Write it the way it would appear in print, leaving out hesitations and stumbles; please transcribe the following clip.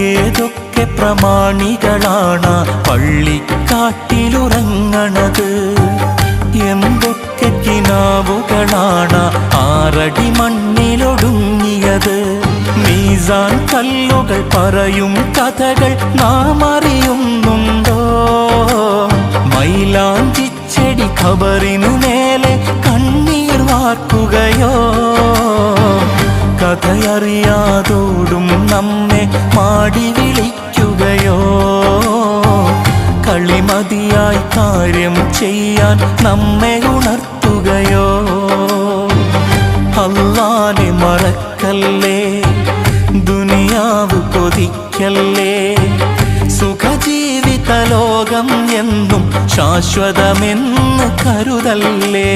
ഏതൊക്കെ പ്രമാണികളാണ് പള്ളിക്കാട്ടിലുറങ്ങണത്, എന്തൊക്കെ കിനാവുകളാണ് 6 അടി മണ്ണിലൊടുങ്ങിയത്. മീസാൻ കല്ലുകൾ പറയും കഥകൾ നാം അറിയുന്നുണ്ടോ? മൈലാഞ്ചിച്ചെടി ഖബറിനു മേലെ കണ്ണീർ വാർക്കുകയോ? കഥയറിയാതോടും നമ്മെ മാടി വിളിക്കുകയോ? കളിമതിയായി കാര്യം ചെയ്യാൻ നമ്മെ ഉണർത്തുകയോ? അല്ലാഹനെ മറക്കല്ലേ, ദുനിയാവ് കൊതിക്കല്ലേ, സുഖജീവിത ലോകം എന്നും ശാശ്വതമെന്ന് കരുതല്ലേ.